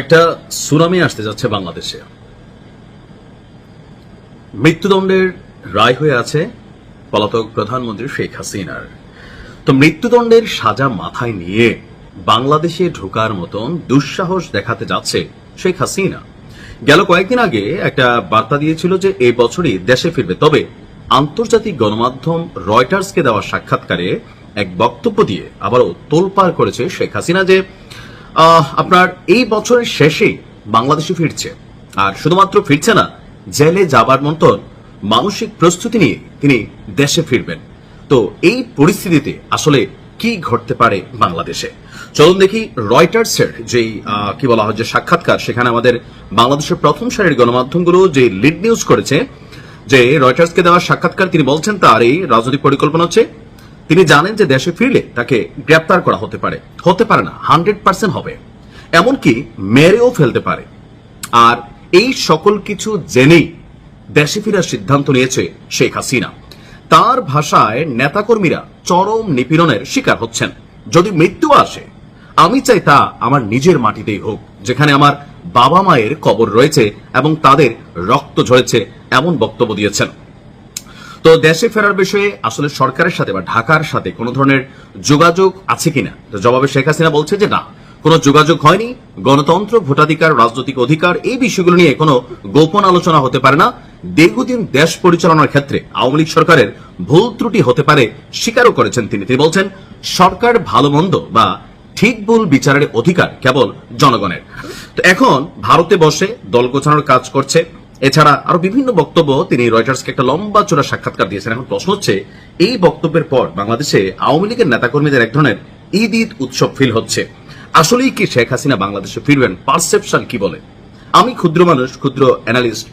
একটা সুনামি আসতে যাচ্ছে বাংলাদেশে। মৃত্যুদণ্ডের রায় হয়ে আছে পলাতক প্রধানমন্ত্রী শেখ হাসিনার। তো মৃত্যুদণ্ডের সাজা মাথায় নিয়ে বাংলাদেশে ঢোকার মতন দুঃসাহস দেখাতে যাচ্ছে শেখ হাসিনা। গেল কয়েকদিন আগে একটা বার্তা দিয়েছিল যে এই বছরই দেশে ফিরবে, তবে আন্তর্জাতিক গণমাধ্যম রয়টার্সকে দেওয়া সাক্ষাৎকারে এক বক্তব্য দিয়ে আবারও তোলপাড় করেছে শেখ হাসিনা যে আপনার এই বছরের শেষে বাংলাদেশে ফিরছে, আর শুধুমাত্র ফিরছে না, জেলে যাবার মতন মানসিক প্রস্তুতি নিয়ে তিনি দেশে ফিরবেন। তো এই পরিস্থিতিতে আসলে কি ঘটতে পারে বাংলাদেশে, চলুন দেখি। রয়টার্সের যেই কি বলা হয় যে সাক্ষাৎকার, সেখানে আমাদের বাংলাদেশের প্রথম সারির গণমাধ্যমগুলো যে লিড নিউজ করেছে, যে রয়টার্সকে দেওয়া সাক্ষাৎকার তিনি বলছেন তার এই রাজনৈতিক পরিকল্পনা হচ্ছে তিনি জানেন যে দেশে ফিরলে তাকে গ্রেপ্তার করা হতে পারে না, 100% হবে, এমনকি মেরেও ফেলতে পারে। আর এই সকল কিছু জেনেই দেশে ফেরার সিদ্ধান্ত নিয়েছে শেখ হাসিনা। তার ভাষায় নেতাকর্মীরা চরম নিপীড়নের শিকার হচ্ছেন। যদি মৃত্যু আসে, আমি চাই তা আমার নিজের মাটিতেই হোক, যেখানে আমার বাবা মায়ের কবর রয়েছে এবং তাদের রক্ত ঝরেছে, এমন বক্তব্য দিয়েছেন। তো দেশে ফেরার বিষয়ে আসলে সরকারের সাথে বা ঢাকার সাথে কোনো ধরনের যোগাযোগ আছে কিনা, জবাবে শেখ হাসিনা বলছে যে না, কোনো যোগাযোগ হয়নি। গণতন্ত্র, ভোটাধিকার, রাজনৈতিক অধিকার এই বিষয়গুলো নিয়ে কোনো গোপন আলোচনা হতে পারে না। দীর্ঘদিন দেশ পরিচালনার ক্ষেত্রে আওয়ামী লীগ সরকারের ভুল ত্রুটি হতে পারে স্বীকারও করেছেন তিনি। তিনি বলছেন সরকার ভালো মন্দ বা ঠিক ভুল বিচারের অধিকার কেবল জনগণের। তো এখন ভারতে বসে দল গোছানোর কাজ করছে। এছাড়া আরো বিভিন্ন বক্তব্য তিনি রয়টার্সকে একটা লম্বা চূড়া সাক্ষাৎকার দিয়েছেন। এখন প্রশ্ন হচ্ছে, এই বক্তব্যের পর বাংলাদেশে আওয়ামী লীগের নেতাকর্মীদের এক ধরনের ঈদ উৎসব ফিল হচ্ছে। আসলেই কি শেখ হাসিনা বাংলাদেশে ফিরবেন? পারসেপশন কি বলে? আমি ক্ষুদ্র মানুষ, ক্ষুদ্র অ্যানালিস্ট,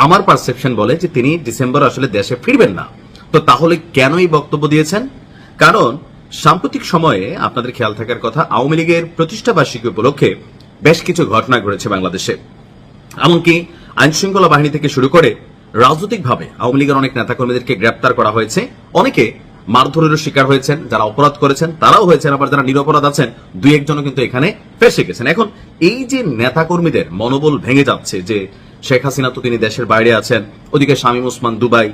আমার পারসেপশন বলে যে তিনি ডিসেম্বর আসলে দেশে ফিরবেন না। তো তাহলে কেন এই বক্তব্য দিয়েছেন? কারণ সাম্প্রতিক সময়ে আপনাদের খেয়াল থাকার কথা, আওয়ামী লীগের প্রতিষ্ঠা বার্ষিকী উপলক্ষে বেশ কিছু ঘটনা ঘটেছে বাংলাদেশে। এমনকি আইন শৃঙ্খলা বাহিনী থেকে শুরু করে রাজনৈতিকভাবে আওয়ামী লীগের অনেক নেতাকর্মীদেরকে গ্রেপ্তার করা হয়েছে। অনেকে মারধরের শিকার হয়েছেন, যারা অপরাধ করেছেন তারাও হয়েছেন, আবার যারা নিরপরাধ আছেন দুই একজনও কিন্তু এখানে ফেসে গেছেন। এখন এই যে নেতাকর্মীদের মনোবল ভেঙে যাচ্ছে, যে শেখ হাসিনা তো তিনি দেশের বাইরে আছেন, ওদিকে শামীম ওসমান দুবাই,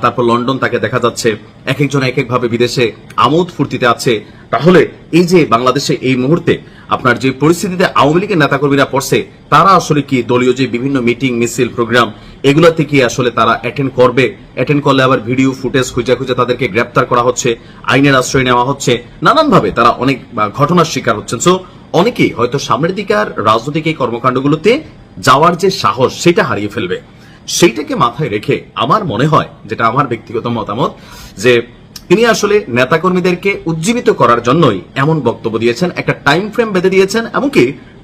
তারপর লন্ডন তাকে দেখা যাচ্ছে, এক একজন এক এক ভাবে বিদেশে আমোদ ফুর্তিতে আছে। তাহলে এই যে বাংলাদেশে এই মুহূর্তে আপনার যে পরিস্থিতিতে আওয়ামী লীগের নেতাকর্মীরা পড়ছে, তারা আসলে কি দলীয় যে বিভিন্ন মিটিং, মিছিল, প্রোগ্রাম এগুলোতে কি আসলে তারা অ্যাটেন্ড করবে? অ্যাটেন্ড করলে আবার ভিডিও ফুটেজ খুঁজে খুঁজে তাদেরকে গ্রেপ্তার করা হচ্ছে, আইনের আশ্রয় নেওয়া হচ্ছে, নানানভাবে তারা অনেক ঘটনার শিকার হচ্ছেন। সো অনেকেই হয়তো সামনের দিকে আর রাজনৈতিক এই কর্মকাণ্ডগুলোতে যাওয়ার যে সাহস সেটা হারিয়ে ফেলবে। সেইটাকে মাথায় রেখে আমার মনে হয়, যেটা আমার ব্যক্তিগত মতামত, যে তিনি আসলে নেতাকর্মীদেরকে উজ্জীবিত করার জন্যই এমন বক্তব্য দিয়েছেন, একটা টাইম ফ্রেম বেঁধে দিয়েছেন। এমনকি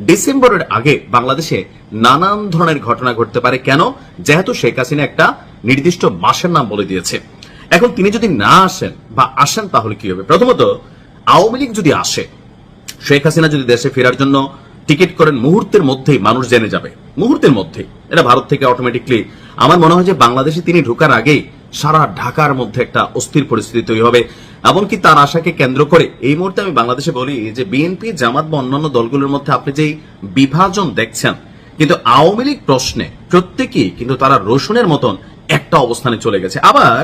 ডিসেম্বরের আগে বাংলাদেশে নানান ধরনের ঘটনা ঘটতে পারে। কেন? যেহেতু শেখ হাসিনা একটা নির্দিষ্ট মাসের নাম বলে দিয়েছে। এখন তিনি যদি না আসেন বা আসেন, তাহলে কি হবে? প্রথমত, আওয়ামী লীগ যদি আসে, শেখ হাসিনা যদি দেশে ফেরার জন্য টিকিট করেন, মুহূর্তের মধ্যেই মানুষ জেনে যাবে, মুহূর্তের মধ্যেই। এটা ভারত থেকে অটোমেটিকলি, আমার মনে হয় যে বাংলাদেশে তিনি ঢোকার আগেই সারা ঢাকার মধ্যে একটা অস্থির পরিস্থিতি তৈরি হবে। এমনকি তার আশাকে কেন্দ্র করে এই মুহূর্তে আমি বাংলাদেশে বলি যে বিএনপি, জামাত বা অন্যান্য দলগুলোর মধ্যে আপনি যেই বিভাজন দেখছেন, কিন্তু আওয়ামী লীগ প্রশ্নে প্রত্যেকেই কিন্তু তারা রসুনের মতন একটা অবস্থানে চলে গেছে। আবার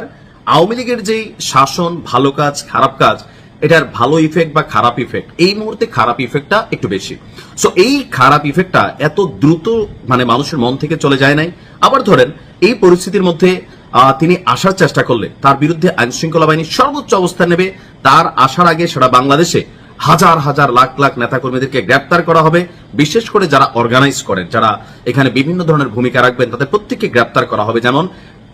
আওয়ামী লীগের যেই শাসন, ভালো কাজ, খারাপ কাজ, এটার ভালো ইফেক্ট বা খারাপ ইফেক্ট, এই মুহূর্তে খারাপ ইফেক্টটা একটু বেশি। সো এই খারাপ ইফেক্টটা এত দ্রুত মানুষের মন থেকে চলে যায় নাই। আবার ধরেন এই পরিস্থিতির মধ্যে তিনি আসার চেষ্টা করলে তার বিরুদ্ধে আইন শৃঙ্খলা বাহিনী সর্বোচ্চ অবস্থান নেবে। তার আসার আগে সারা বাংলাদেশে হাজার হাজার লাখ লাখ নেতাকর্মীদেরকে গ্রেপ্তার করা হবে। বিশেষ করে যারা অর্গানাইজ করেন, যারা এখানে বিভিন্ন ধরনের ভূমিকা রাখবেন, তাদের প্রত্যেককে গ্রেপ্তার করা হবে। যেমন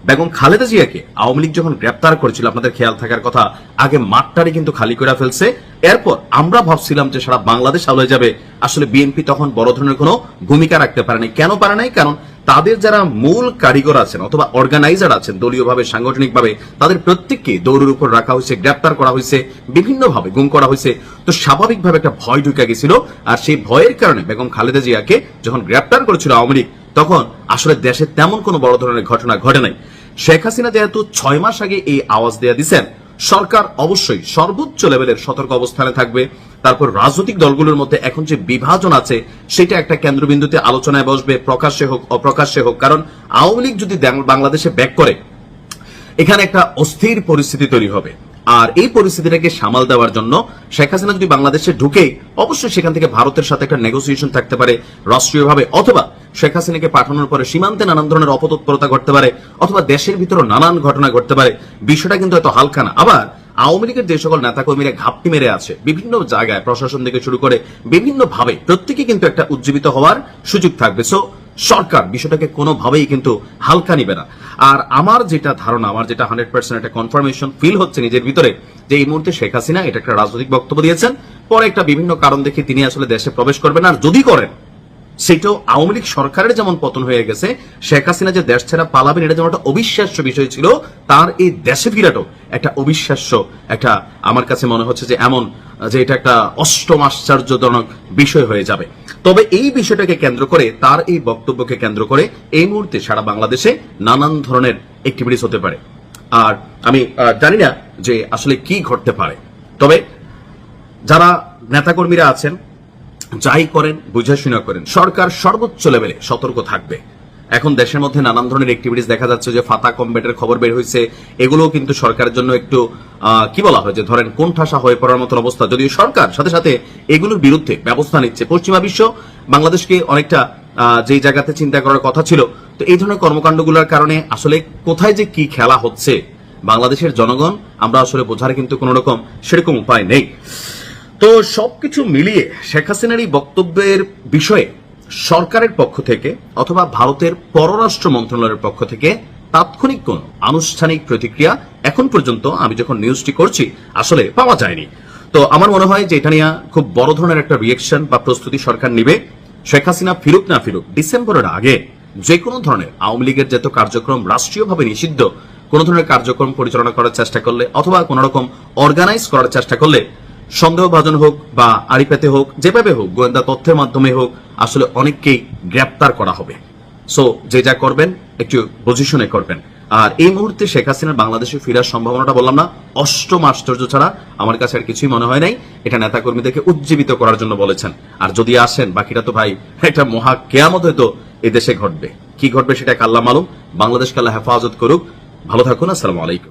বেগম খালেদা জিয়াকে আওয়ামী লীগ যখন গ্রেপ্তার করেছিল, আপনাদের খেয়াল থাকার কথা, আগে মাঠটারি কিন্তু খালি করে ফেলছে। এরপর আমরা ভাবছিলাম যে সারা বাংলাদেশ আলোয় যাবে। আসলে বিএনপি তখন বড় ধরনের কোনো ভূমিকা রাখতে পারে নাই। কেন পারে নাই? কারণ তাদের যারা মূল কারিগর আছেন অথবা অর্গানাইজার আছেন দলীয়ভাবে, সাংগঠনিকভাবে, তাদের প্রত্যেককে দৌড়ের উপর রাখা হয়েছে, গ্রেপ্তার করা হয়েছে, বিভিন্নভাবে গুম করা হয়েছে। তো স্বাভাবিকভাবে একটা ভয় ঢুকে গেছিল। আর সেই ভয়ের কারণে বেগম খালেদা জিয়াকে যখন গ্রেপ্তার করেছিল আওয়ামী লীগ, তখন আসলে দেশে তেমন কোনো বড় ধরনের ঘটনা ঘটে নাই। শেখ হাসিনা যেহেতু 6 মাস আগে এই আওয়াজ দেয়া দিচ্ছেন, সরকার অবশ্যই সর্বোচ্চ লেভেলের সতর্ক অবস্থানে থাকবে। তারপর রাজনৈতিক দলগুলোর মধ্যে এখন যে বিভাজন আছে সেটা একটা কেন্দ্রবিন্দুতে আলোচনায় বসবে, প্রকাশ্যে হোক অপ্রকাশ্যে হোক। কারণ আওয়ামী লীগ যদি বাংলাদেশে ব্যাক করে, এখানে একটা অস্থির পরিস্থিতি তৈরি হবে। আর এই পরিস্থিতিটাকে সামাল দেওয়ার জন্য শেখ হাসিনা যদি বাংলাদেশে ঢুকে, অবশ্যই সেখান থেকে ভারতের সাথে একটা নেগোসিয়েশন থাকতে পারে রাষ্ট্রীয়ভাবে, অথবা শেখ হাসিনাকে পাঠানোর পরে সীমান্তে নানান ধরনের অপতৎপরতা ঘটতে পারে, অথবা দেশের ভিতরে নানান ঘটনা ঘটতে পারে। বিষয়টা কিন্তু এত হালকা না। আবার আওয়ামী লীগের যে সকল নেতাকর্মীরা ঘাপটি মেরে আছে বিভিন্ন জায়গায়, প্রশাসন থেকে শুরু করে বিভিন্ন ভাবে, প্রত্যেকে কিন্তু একটা উজ্জীবিত হওয়ার সুযোগ থাকবে। সো সরকার বিষয়টাকে কোনোভাবেই কিন্তু হালকা নিবে না। আর আমার যেটা ধারণা, আমার যেটা 100% একটা কনফার্মেশন ফিল হচ্ছে নিজের ভিতরে, যে এই মুহূর্তে শেখ হাসিনা এটা একটা রাজনৈতিক বক্তব্য দিয়েছেন, পরে একটা বিভিন্ন কারণ দেখে তিনি আসলে দেশে প্রবেশ করবেন। আর যদি করেন, সেটাও আওয়ামী লীগ সরকারের যেমন পতন হয়ে গেছে, শেখ হাসিনা যে দেশ ছেড়া পালাবেন এটা যেমন একটা অবিশ্বাস্য বিষয় ছিল, তার এই দেশে ফিরাটাও একটা অবিশ্বাস্য, একটা আমার কাছে মনে হচ্ছে যে এমন যে এটা একটা অষ্টম আশ্চর্যজনক বিষয় হয়ে যাবে। তবে এই বিষয়টাকে কেন্দ্র করে, তার এই বক্তব্যকে কেন্দ্র করে এই মুহূর্তে সারা বাংলাদেশে নানান ধরনের অ্যাক্টিভিটিস হতে পারে। আর আমি জানি না যে আসলে কি ঘটতে পারে। তবে যারা নেতাকর্মীরা আছেন, যাই করেন বুঝে শুনে করেন, সরকার সর্বোচ্চ লেভেলে সতর্ক থাকবে। এখন দেশের মধ্যে নানান ধরনের অ্যাক্টিভিটিস দেখা যাচ্ছে, যে ফাতা কমব্যাটের খবর বের হয়েছে, এগুলোও কিন্তু সরকারের জন্য একটু কি বলা হয়, যে ধরেন কোণঠাসা হয়ে পড়ার মতন অবস্থা। যদিও সরকার সাথে সাথে এগুলোর বিরুদ্ধে ব্যবস্থা নিচ্ছে। পশ্চিমা বিশ্ব বাংলাদেশকে অনেকটা যেই জায়গাতে চিন্তা করার কথা ছিল, তো এই ধরনের কর্মকাণ্ডগুলোর কারণে আসলে কোথায় যে কি খেলা হচ্ছে বাংলাদেশের জনগণ আমরা আসলে বোঝার কিন্তু কোন রকম সেরকম উপায় নেই। তো সবকিছু মিলিয়ে শেখ হাসিনার এই বক্তব্যের বিষয়ে সরকারের পক্ষ থেকে অথবা ভারতের পররাষ্ট্র মন্ত্রণালয়ের পক্ষ থেকে তাৎক্ষণিক কোন আনুষ্ঠানিক প্রতিক্রিয়া এখন পর্যন্ত আমি যখন নিউজটি করছি আসলে পাওয়া যায়নি। তো আমার মনে হয় যে এটা নিয়ে খুব বড় ধরনের একটা রিয়েকশন বা প্রস্তুতি সরকার নিবে। শেখ হাসিনা ফিরুক না ফিরুক, ডিসেম্বরের আগে যে কোনো ধরনের আওয়ামী লীগের যত কার্যক্রম রাষ্ট্রীয়ভাবে নিষিদ্ধ, কোন ধরনের কার্যক্রম পরিচালনা করার চেষ্টা করলে অথবা কোন রকম অর্গানাইজ করার চেষ্টা করলে, সন্দেহভাজন হোক বা আড়িপেতে হোক, যেভাবে হোক, গোয়েন্দা তথ্যের মাধ্যমে হোক, আসলে অনেককেই গ্রেপ্তার করা হবে। সো যে যা করবেন একটু পজিশনে করবেন। আর এই মুহূর্তে শেখ হাসিনার বাংলাদেশে ফেরার সম্ভাবনাটা বললাম না, অষ্টম আশ্চর্য ছাড়া আমার কাছে আর কিছুই মনে হয় নাই। এটা নেতাকর্মীদেরকে উজ্জীবিত করার জন্য বলেছেন। আর যদি আসেন, বাকিটা তো ভাই একটা মহা কেয়ামত হয়তো এই দেশে ঘটবে। কি ঘটবে সেটা আল্লাহ মালুম। বাংলাদেশকে আল্লাহ হেফাজত করুক। ভালো থাকুন। আসসালামু আলাইকুম।